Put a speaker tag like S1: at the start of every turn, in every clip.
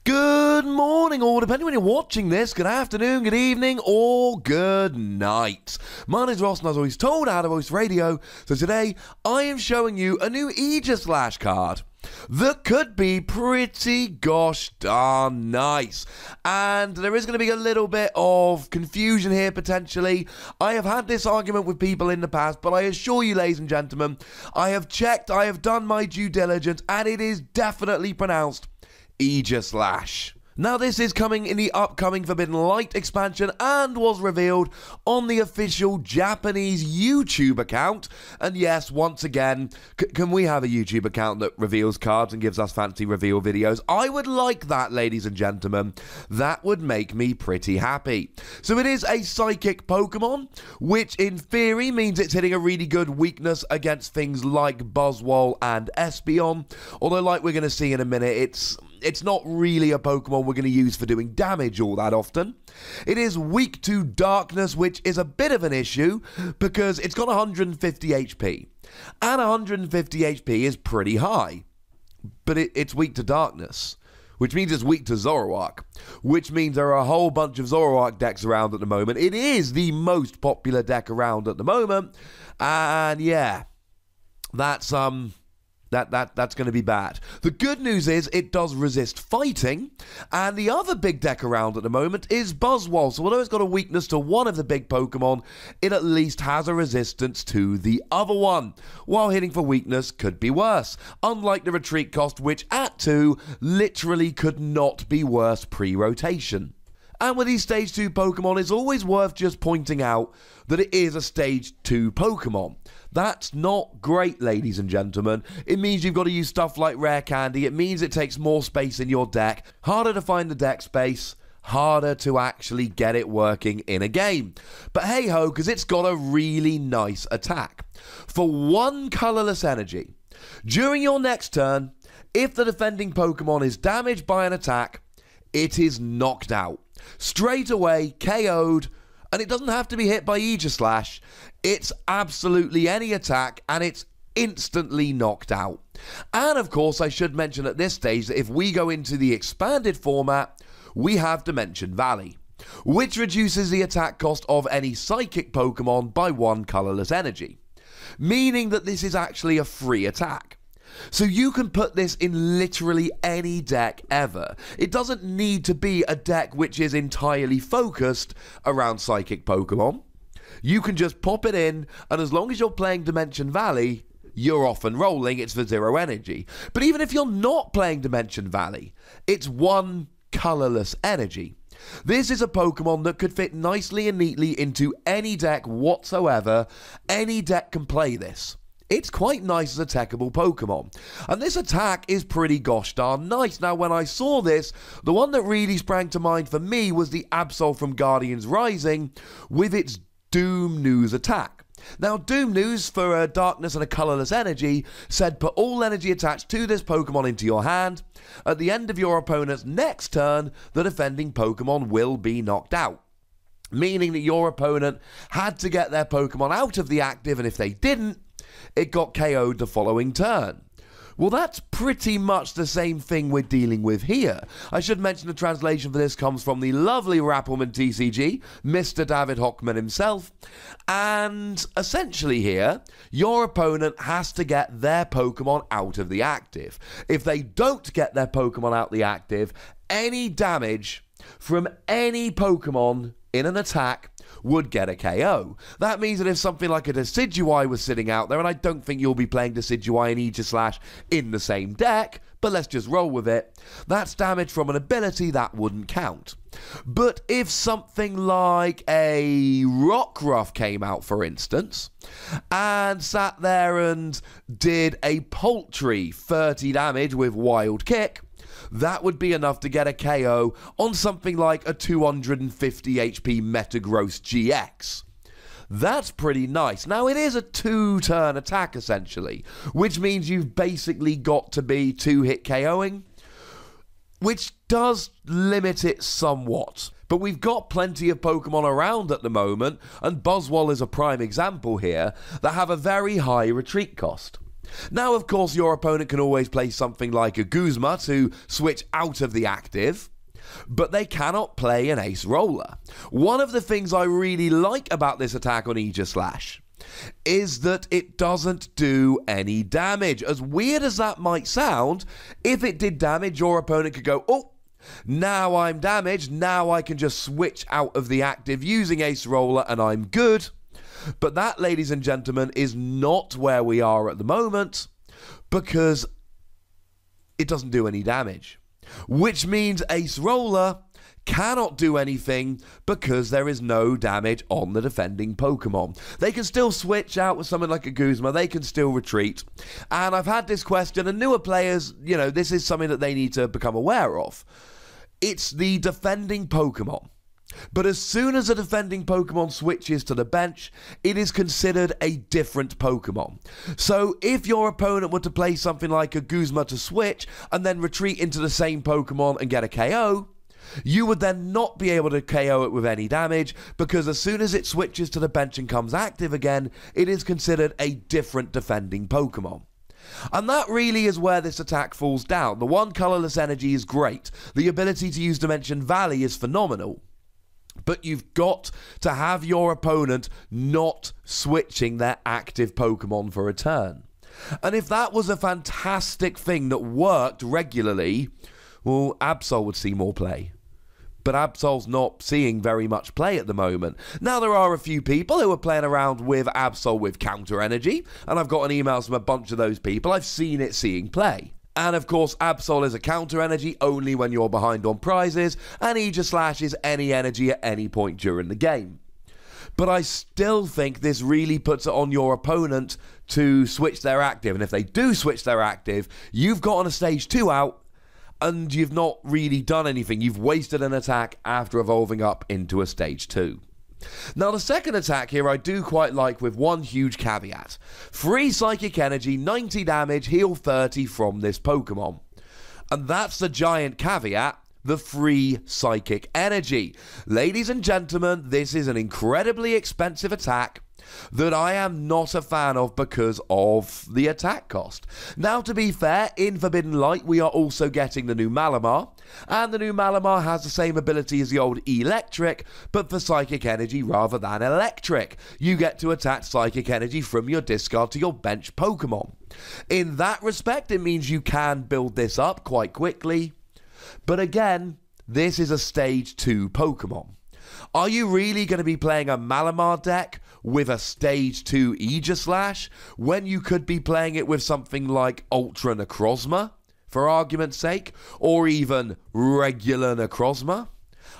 S1: Good morning, or depending when you're watching this, good afternoon, good evening, or good night. My name's Ross, and as always told, out of Voice Radio. So today, I am showing you a new Aegislash card that could be pretty gosh darn nice. And there is going to be a little bit of confusion here, potentially. I have had this argument with people in the past, but I assure you, ladies and gentlemen, I have checked, I have done my due diligence, and it is definitely pronounced Aegislash. Now, this is coming in the upcoming Forbidden Light expansion and was revealed on the official Japanese YouTube account. And yes, once again, can we have a YouTube account that reveals cards and gives us fancy reveal videos? I would like that, ladies and gentlemen. That would make me pretty happy. So it is a psychic Pokemon, which in theory means it's hitting a really good weakness against things like Buzzwole and Espeon. Although, like we're going to see in a minute, it's not really a Pokemon we're going to use for doing damage all that often. It is weak to darkness, which is a bit of an issue because it's got 150 HP. And 150 HP is pretty high. But it's weak to darkness, which means it's weak to Zoroark, which means there are a whole bunch of Zoroark decks around at the moment. It is the most popular deck around at the moment. And yeah, that's That's going to be bad. The good news is it does resist fighting, and the other big deck around at the moment is Buzzwole. So although it's got a weakness to one of the big Pokemon, it at least has a resistance to the other one, while hitting for weakness could be worse, unlike the retreat cost, which at 2 literally could not be worse pre-rotation. And with these Stage 2 Pokemon, it's always worth just pointing out that it is a Stage 2 Pokemon. That's not great, ladies and gentlemen. It means you've got to use stuff like Rare Candy. It means it takes more space in your deck. Harder to find the deck space. Harder to actually get it working in a game. But hey-ho, because it's got a really nice attack. For 1 colorless energy, during your next turn, if the defending Pokemon is damaged by an attack, it is knocked out. Straight away, KO'd, and it doesn't have to be hit by Aegislash. It's absolutely any attack, and it's instantly knocked out. And of course, I should mention at this stage that if we go into the expanded format, we have Dimension Valley, which reduces the attack cost of any psychic Pokemon by 1 colorless energy, meaning that this is actually a free attack. So you can put this in literally any deck ever. It doesn't need to be a deck which is entirely focused around psychic Pokemon. You can just pop it in, and as long as you're playing Dimension Valley, you're off and rolling. It's for 0 energy. But even if you're not playing Dimension Valley, it's 1 colorless energy. This is a Pokemon that could fit nicely and neatly into any deck whatsoever. Any deck can play this. It's quite nice as a techable Pokemon. And this attack is pretty gosh darn nice. Now, when I saw this, the one that really sprang to mind for me was the Absol from Guardians Rising with its Doom News attack. Now, Doom News, for a darkness and a colorless energy, said put all energy attached to this Pokemon into your hand. At the end of your opponent's next turn, the defending Pokemon will be knocked out. Meaning that your opponent had to get their Pokemon out of the active, and if they didn't, it got KO'd the following turn. Well, that's pretty much the same thing we're dealing with here. I should mention the translation for this comes from the lovely Rappelmann TCG, Mr. David Hockman himself. And essentially here, your opponent has to get their Pokemon out of the active. If they don't get their Pokemon out the active, any damage from any Pokemon in an attack would get a KO. That means that if something like a Decidueye was sitting out there, and I don't think you'll be playing Decidueye and Aegislash in the same deck, but let's just roll with it, that's damage from an ability that wouldn't count. But if something like a Rockruff came out, for instance, and sat there and did a paltry 30 damage with Wild Kick, that would be enough to get a KO on something like a 250 HP Metagross GX. That's pretty nice. Now, it is a 2-turn attack, essentially, which means you've basically got to be 2-hit KOing, which does limit it somewhat. But we've got plenty of Pokemon around at the moment, and Buzzwole is a prime example here, that have a very high retreat cost. Now, of course, your opponent can always play something like a Guzma to switch out of the active, but they cannot play an Ace Roller. One of the things I really like about this attack on Aegislash is that it doesn't do any damage. As weird as that might sound, if it did damage, your opponent could go, oh, now I'm damaged, now I can just switch out of the active using Ace Roller and I'm good. But that, ladies and gentlemen, is not where we are at the moment, because it doesn't do any damage. Which means Ace Roller cannot do anything because there is no damage on the defending Pokemon. They can still switch out with something like a Guzma, they can still retreat. And I've had this question, and newer players, you know, this is something that they need to become aware of. It's the defending Pokemon. But as soon as a defending Pokemon switches to the bench, it is considered a different Pokemon. So if your opponent were to play something like a Guzma to switch and then retreat into the same Pokemon and get a KO, you would then not be able to KO it with any damage, because as soon as it switches to the bench and comes active again, it is considered a different defending Pokemon. And that really is where this attack falls down. The one colourless energy is great. The ability to use Dimension Valley is phenomenal. But you've got to have your opponent not switching their active Pokemon for a turn. And if that was a fantastic thing that worked regularly, well, Absol would see more play. But Absol's not seeing very much play at the moment. Now, there are a few people who are playing around with Absol with counter energy, and I've gotten emails from a bunch of those people. I've seen it seeing play. And of course, Absol is a counter energy only when you're behind on prizes, and Aegislash is any energy at any point during the game. But I still think this really puts it on your opponent to switch their active, and if they do switch their active, you've gotten a stage 2 out, and you've not really done anything. You've wasted an attack after evolving up into a stage 2. Now, the second attack here I do quite like, with one huge caveat. Free Psychic Energy, 90 damage, heal 30 from this Pokemon. And that's the giant caveat, the free Psychic Energy. Ladies and gentlemen, this is an incredibly expensive attack that I am not a fan of because of the attack cost. Now, to be fair, in Forbidden Light we are also getting the new Malamar, and the new Malamar has the same ability as the old Electric, but for Psychic Energy rather than Electric. You get to attach Psychic Energy from your discard to your bench Pokemon. In that respect, it means you can build this up quite quickly, but again, this is a stage 2 Pokemon. Are you really going to be playing a Malamar deck with a stage 2 Aegislash when you could be playing it with something like Ultra Necrozma, for argument's sake, or even regular Necrozma?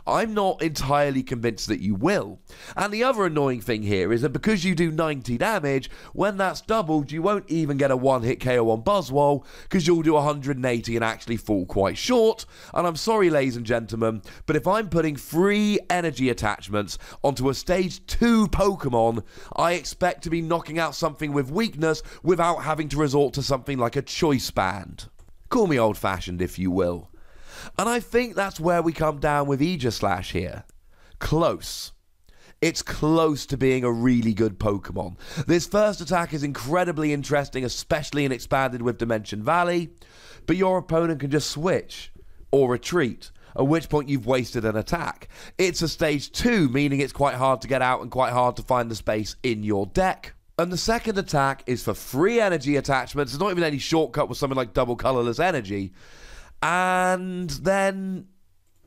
S1: I'm not entirely convinced that you will. And the other annoying thing here is that because you do 90 damage, when that's doubled, you won't even get a one-hit KO on Buzzwole, because you'll do 180 and actually fall quite short. And I'm sorry, ladies and gentlemen, but if I'm putting free energy attachments onto a stage 2 Pokemon, I expect to be knocking out something with weakness without having to resort to something like a choice band. Call me old-fashioned if you will. And I think that's where we come down with Aegislash here. Close. It's close to being a really good Pokemon. This first attack is incredibly interesting, especially in Expanded with Dimension Valley, but your opponent can just switch or retreat, at which point you've wasted an attack. It's a stage 2, meaning it's quite hard to get out and quite hard to find the space in your deck. And the second attack is for free energy attachments. There's not even any shortcut with something like double colorless energy. And then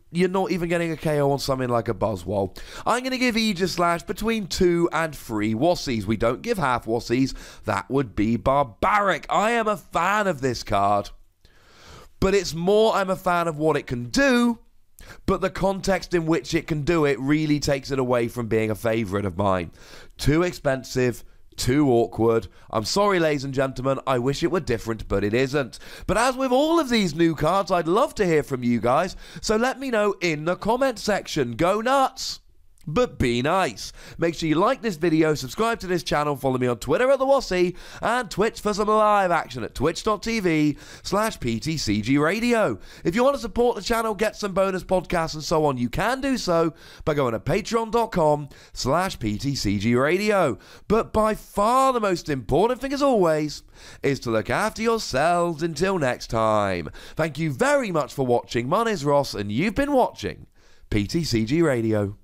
S1: you're not even getting a KO on something like a Buzzwole. I'm going to give Aegislash between 2 and 3 Wassies. We don't give half Wassies. That would be barbaric. I am a fan of this card. But it's more I'm a fan of what it can do, but the context in which it can do it really takes it away from being a favourite of mine. Too expensive. Too awkward. I'm sorry, ladies and gentlemen, I wish it were different, but it isn't. But as with all of these new cards, I'd love to hear from you guys, so let me know in the comment section. Go nuts! but be nice. Make sure you like this video, subscribe to this channel, follow me on Twitter at the Wassy, and Twitch for some live action at twitch.tv/PTCGRadio. If you want to support the channel, get some bonus podcasts and so on, you can do so by going to patreon.com/PTCGRadio. But by far the most important thing, as always, is to look after yourselves until next time. Thank you very much for watching. My name's Ross, and you've been watching PTCG Radio.